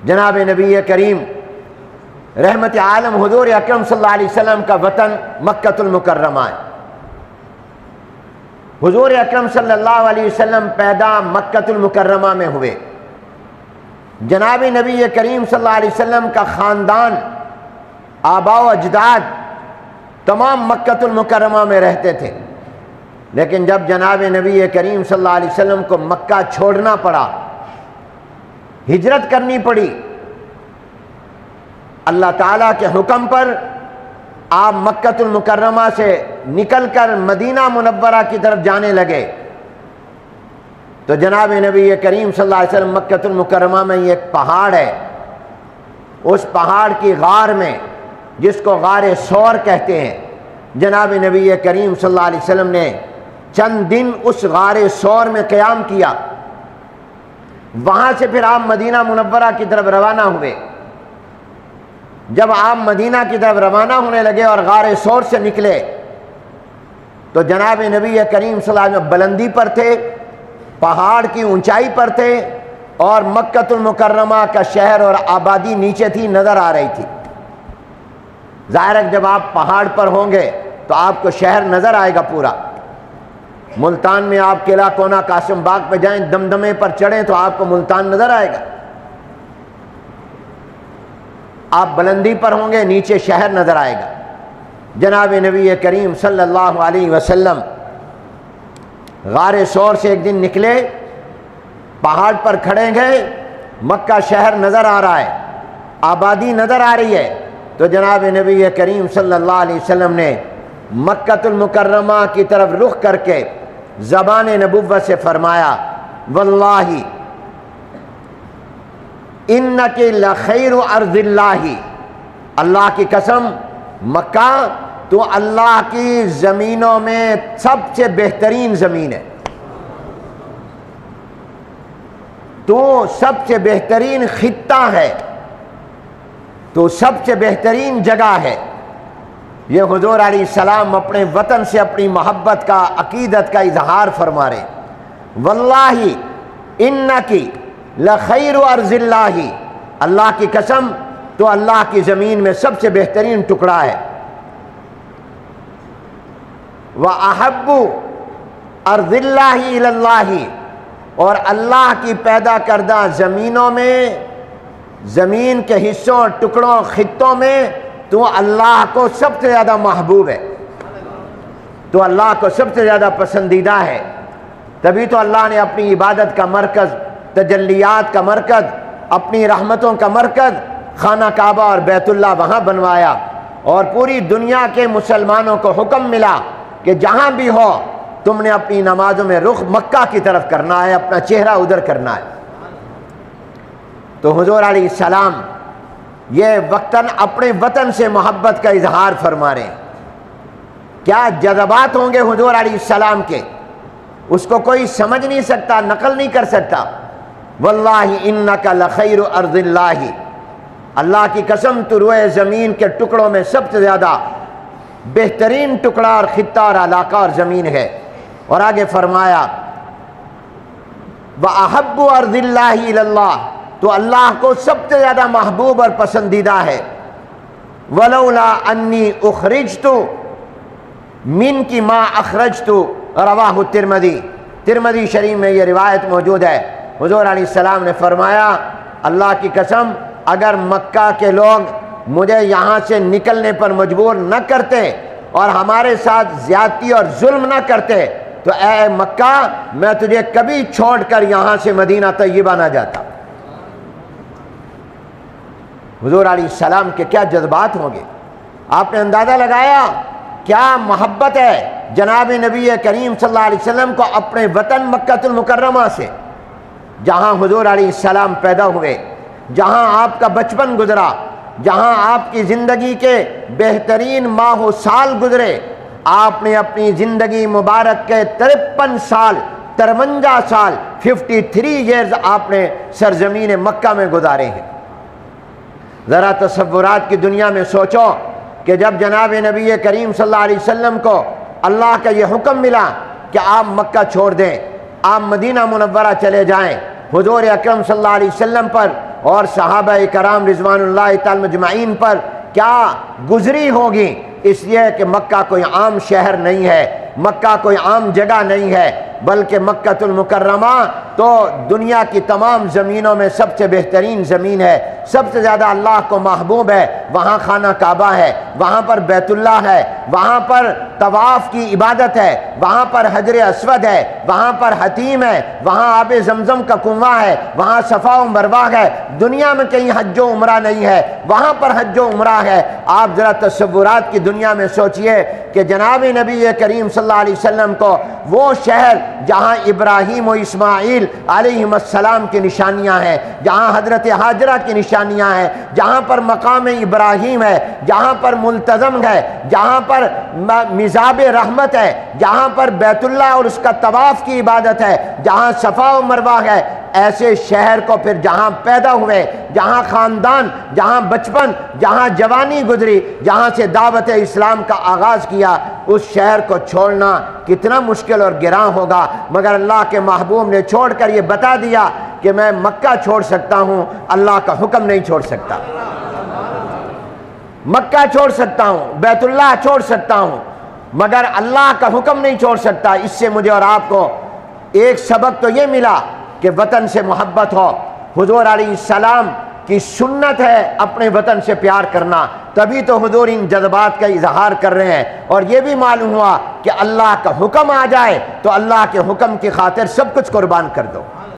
جناب نبی کریم رحمت عالم حضور اکرم صلی اللہ علیہ وسلم کا وطن مکۃ المکرمہ ہے۔ حضور اکرم صلی اللہ علیہ وسلم پیدا مکۃ المکرمہ میں ہوئے۔ جناب نبی کریم صلی اللہ علیہ وسلم کا خاندان، آباء و اجداد تمام مکۃ المکرمہ میں رہتے تھے، لیکن جب جناب نبی کریم صلی اللہ علیہ وسلم کو مکہ چھوڑنا پڑا، ہجرت کرنی پڑی، اللہ تعالیٰ کے حکم پر آپ مکۃ المکرمہ سے نکل کر مدینہ منورہ کی طرف جانے لگے، تو جناب نبی کریم صلی اللہ علیہ وسلم مکۃ المکرمہ میں ایک پہاڑ ہے، اس پہاڑ کی غار میں، جس کو غار ثور کہتے ہیں، جناب نبی کریم صلی اللہ علیہ وسلم نے چند دن اس غار ثور میں قیام کیا۔ وہاں سے پھر آپ مدینہ منورہ کی طرف روانہ ہوئے۔ جب آپ مدینہ کی طرف روانہ ہونے لگے اور غار ثور سے نکلے تو جناب نبی کریم صلی اللہ علیہ وسلم بلندی پر تھے، پہاڑ کی اونچائی پر تھے، اور مکۃ المکرمہ کا شہر اور آبادی نیچے تھی، نظر آ رہی تھی۔ ظاہر ہے جب آپ پہاڑ پر ہوں گے تو آپ کو شہر نظر آئے گا پورا۔ ملتان میں آپ قلعہ کونا قاسم باغ پہ جائیں، دمدمے پر چڑھیں تو آپ کو ملتان نظر آئے گا۔ آپ بلندی پر ہوں گے، نیچے شہر نظر آئے گا۔ جناب نبی کریم صلی اللہ علیہ وسلم غار ثور سے ایک دن نکلے، پہاڑ پر کھڑے گئے، مکہ شہر نظر آ رہا ہے، آبادی نظر آ رہی ہے، تو جناب نبی کریم صلی اللہ علیہ وسلم نے مکۃ المکرمہ کی طرف رخ کر کے زبان نبوت سے فرمایا، واللہ انک لخیر ارض اللہ، اللہ کی قسم مکہ تو اللہ کی زمینوں میں سب سے بہترین زمین ہے، تو سب سے بہترین خطہ ہے، تو سب سے بہترین جگہ ہے۔ یہ حضور علیہ السلام اپنے وطن سے اپنی محبت کا، عقیدت کا اظہار فرما رہے ہیں۔ واللہ انکی لخیر ارض اللہ، اللہ کی قسم تو اللہ کی زمین میں سب سے بہترین ٹکڑا ہے۔ وَأَحَبُّ أَرْضِ اللَّهِ إِلَى اللَّهِ، اور اللہ کی پیدا کردہ زمینوں میں، زمین کے حصوں، ٹکڑوں، خطوں میں تو اللہ کو سب سے زیادہ محبوب ہے، تو اللہ کو سب سے زیادہ پسندیدہ ہے۔ تبھی تو اللہ نے اپنی عبادت کا مرکز، تجلیات کا مرکز، اپنی رحمتوں کا مرکز خانہ کعبہ اور بیت اللہ وہاں بنوایا، اور پوری دنیا کے مسلمانوں کو حکم ملا کہ جہاں بھی ہو تم نے اپنی نمازوں میں رخ مکہ کی طرف کرنا ہے، اپنا چہرہ ادھر کرنا ہے۔ تو حضور علیہ السلام یہ وقتاً اپنے وطن سے محبت کا اظہار فرما رہے ہیں۔ کیا جذبات ہوں گے حضور علیہ السلام کے، اس کو کوئی سمجھ نہیں سکتا، نقل نہیں کر سکتا۔ واللہ انک لخیر ارض اللہ، اللہ کی قسم تو روئے زمین کے ٹکڑوں میں سب سے زیادہ بہترین ٹکڑا اور خطہ اور علاقہ اور زمین ہے۔ اور آگے فرمایا وَأَحَبُّ أَرْضِ اللَّهِ إِلَى اللَّهِ، تو اللہ کو سب سے زیادہ محبوب اور پسندیدہ ہے۔ وَلَوْلَا أَنِّي أُخْرِجْتُ مِنْكِ مَا أَخْرَجْتُ، رواہ ترمذی، ترمذی شریف میں یہ روایت موجود ہے۔ حضور علیہ السلام نے فرمایا اللہ کی قسم اگر مکہ کے لوگ مجھے یہاں سے نکلنے پر مجبور نہ کرتے اور ہمارے ساتھ زیادتی اور ظلم نہ کرتے تو اے مکہ میں تجھے کبھی چھوڑ کر یہاں سے مدینہ طیبہ نہ جاتا۔ حضور علیہ السلام کے کیا جذبات ہوں گے، آپ نے اندازہ لگایا کیا محبت ہے جناب نبی کریم صلی اللہ علیہ وسلم کو اپنے وطن مکۃ المکرمہ سے، جہاں حضور علیہ السلام پیدا ہوئے، جہاں آپ کا بچپن گزرا، جہاں آپ کی زندگی کے بہترین ماہ و سال گزرے۔ آپ نے اپنی زندگی مبارک کے 53 سال، 53 سال 53 ایئرز آپ نے سرزمین مکہ میں گزارے ہیں۔ ذرا تصورات کی دنیا میں سوچو کہ جب جناب نبی کریم صلی اللہ علیہ وسلم کو اللہ کا یہ حکم ملا کہ آپ مکہ چھوڑ دیں، آپ مدینہ منورہ چلے جائیں، حضور اکرم صلی اللہ علیہ وسلم پر اور صحابہ کرام رضوان اللہ تعالی مجمعین پر کیا گزری ہوگی، اس لیے کہ مکہ کوئی عام شہر نہیں ہے، مکہ کوئی عام جگہ نہیں ہے، بلکہ مکۃ المکرمہ تو دنیا کی تمام زمینوں میں سب سے بہترین زمین ہے، سب سے زیادہ اللہ کو محبوب ہے۔ وہاں خانہ کعبہ ہے، وہاں پر بیت اللہ ہے، وہاں پر طواف کی عبادت ہے، وہاں پر حجر اسود ہے، وہاں پر حتیم ہے، وہاں آب زمزم کا کنواں ہے، وہاں صفا و مروہ ہے۔ دنیا میں کہیں حج و عمرہ نہیں ہے، وہاں پر حج و عمرہ ہے۔ آپ ذرا تصورات کی دنیا میں سوچئے کہ جناب نبی کریم صلی اللہ علیہ وسلم کو وہ شہر جہاں ابراہیم و اسماعیل علیہم السلام کی نشانیاں ہیں، جہاں حضرت ہاجرہ کی نشانیاں ہیں، جہاں پر مقام ابراہیم ہے، جہاں پر ملتزم ہے، جہاں پر مزاب رحمت ہے، جہاں پر بیت اللہ اور اس کا طواف کی عبادت ہے، جہاں صفا و مروہ ہے، ایسے شہر کو پھر جہاں پیدا ہوئے، جہاں خاندان، جہاں بچپن، جہاں جوانی گزری، جہاں سے دعوت اسلام کا آغاز کیا، اس شہر کو چھوڑنا کتنا مشکل اور گراں ہوگا، مگر اللہ کے محبوب نے چھوڑ کر یہ بتا دیا کہ میں مکہ چھوڑ سکتا ہوں، اللہ کا حکم نہیں چھوڑ سکتا۔ مکہ چھوڑ سکتا ہوں، بیت اللہ چھوڑ سکتا ہوں، مگر اللہ کا حکم نہیں چھوڑ سکتا۔ اس سے مجھے اور آپ کو ایک سبق تو یہ ملا کہ وطن سے محبت ہو۔ حضور علیہ السلام کی سنت ہے اپنے وطن سے پیار کرنا، تبھی تو حضور ان جذبات کا اظہار کر رہے ہیں۔ اور یہ بھی معلوم ہوا کہ اللہ کا حکم آ جائے تو اللہ کے حکم کی خاطر سب کچھ قربان کر دو۔